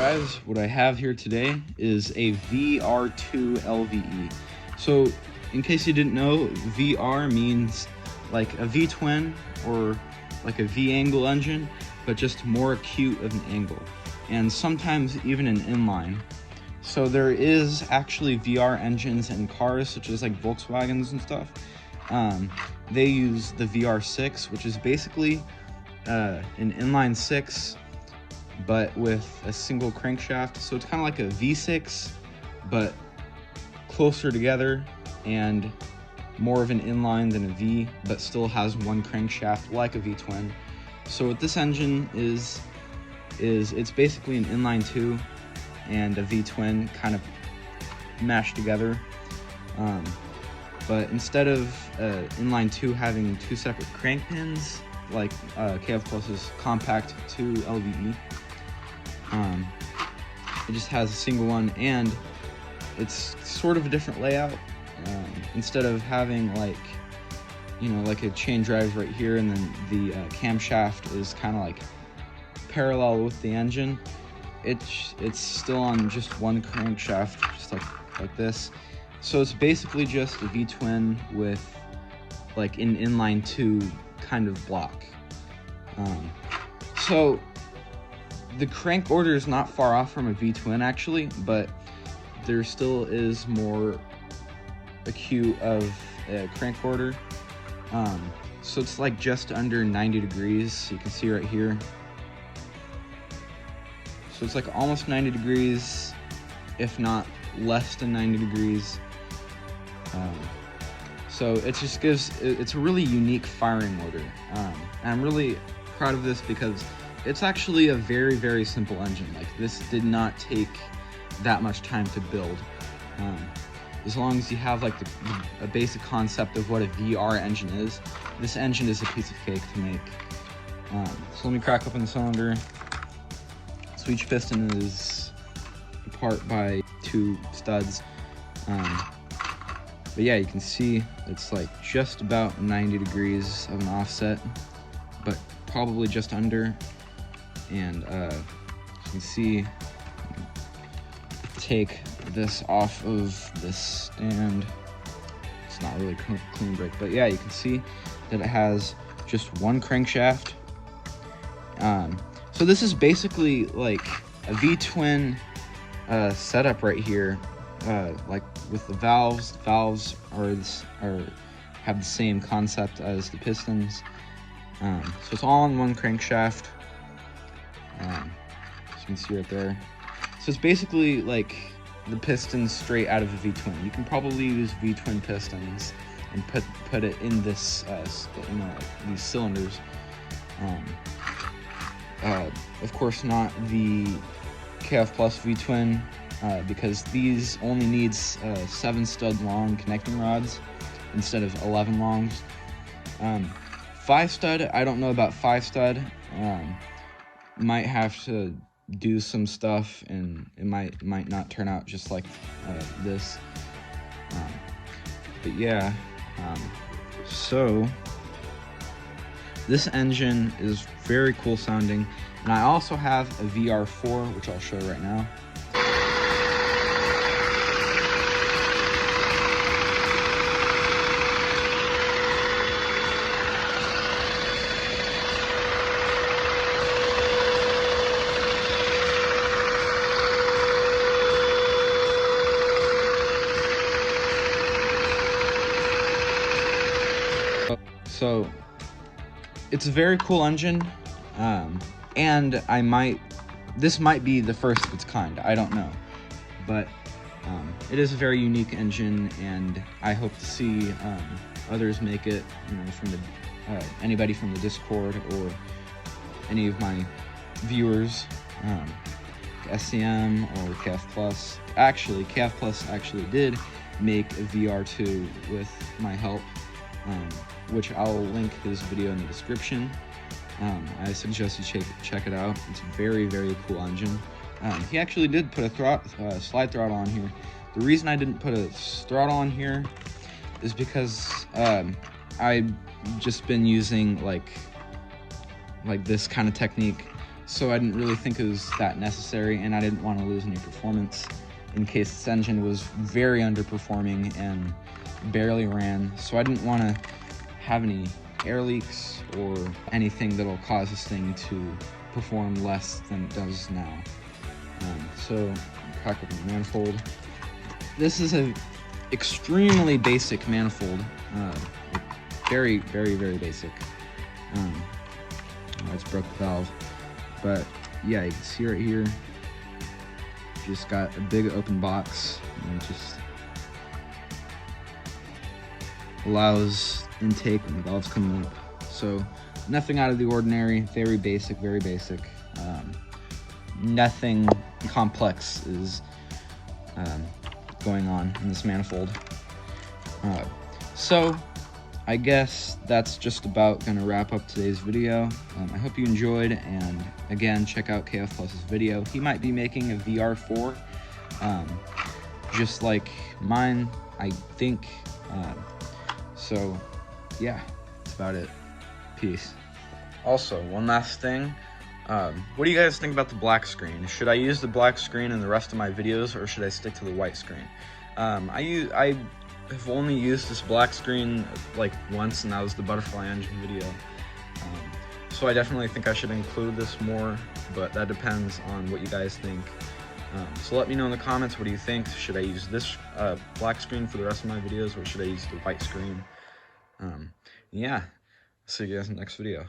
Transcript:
guys, what I have here today is a Vr2 Lve. So in case you didn't know, VR means like a V-twin or like a V-angle engine, but just more acute of an angle, and sometimes even an inline. So there is actually VR engines in cars such as like Volkswagens and stuff. They use the VR6, which is basically an inline 6 but with a single crankshaft. So it's kind of like a V6 but closer together and more of an inline than a V, but still has one crankshaft like a V-twin. So what this engine is it's basically an inline 2 and a V-twin kind of mashed together. But instead of inline 2 having two separate crank pins like KF Plus's compact 2 Lve, it just has a single one, and it's sort of a different layout. Instead of having like, you know, like a chain drive right here and then the camshaft is kind of like parallel with the engine, it's still on just one crankshaft, just like this. So it's basically just a V-twin with like an inline 2 kind of block. So the crank order is not far off from a V-twin actually, but there still is more acute of a crank order. So it's like just under 90 degrees. You can see right here. So it's like almost 90 degrees, if not less than 90 degrees. So it just gives, it's a really unique firing order. And I'm really proud of this because it's actually a very, very simple engine. Like, this did not take that much time to build. As long as you have like a basic concept of what a VR engine is, this engine is a piece of cake to make. So let me crack open the cylinder. So each piston is apart by 2 studs. But yeah, you can see it's like just about 90 degrees of an offset, but probably just under. And you can see, take this off of this stand. It's not really clean break, but yeah, you can see that it has just one crankshaft. So this is basically like a V-twin setup right here. Like with the valves have the same concept as the pistons. So it's all on one crankshaft. As you can see right there. So it's basically like the pistons straight out of a V-twin. You can probably use V-twin pistons and put it in this, like these cylinders. Of course, not the KF Plus V-twin, because these only needs 7 stud long connecting rods instead of 11 longs. 5 stud, I don't know about 5 stud. Might have to do some stuff, and it might not turn out just like this. But yeah, so this engine is very cool sounding, and I also have a Vr4, which I'll show right now. So it's a very cool engine, and this might be the first of its kind, I don't know, but it is a very unique engine, and I hope to see others make it, you know, from the anybody from the Discord or any of my viewers. SCM or KF Plus. Actually, KF Plus actually did make a Vr2 with my help, which I'll link his video in the description. I suggest you check it out. It's a very, very cool engine. He actually did put a slide throttle on here. The reason I didn't put a throttle on here is because I've just been using like this kind of technique. so I didn't really think it was that necessary, and I didn't want to lose any performance in case this engine was very underperforming and barely ran. So I didn't want to have any air leaks or anything that'll cause this thing to perform less than it does now. So crack open the manifold. This is a extremely basic manifold, very, very, very basic. I just broke the valve, but yeah, you can see right here, just got a big open box, and it just allows intake when the valve's coming up. So nothing out of the ordinary, very basic, very basic. Nothing complex is going on in this manifold. So I guess that's just about gonna wrap up today's video. I hope you enjoyed, and again, check out KF Plus's video. He might be making a VR4, just like mine, I think. So yeah, that's about it. Peace. Also, one last thing. What do you guys think about the black screen? Should I use the black screen in the rest of my videos, or should I stick to the white screen? I have only used this black screen like once, and that was the butterfly engine video. So I definitely think I should include this more, but that depends on what you guys think. So let me know in the comments, what do you think? Should I use this black screen for the rest of my videos, or should I use the white screen? Yeah, see you guys in the next video.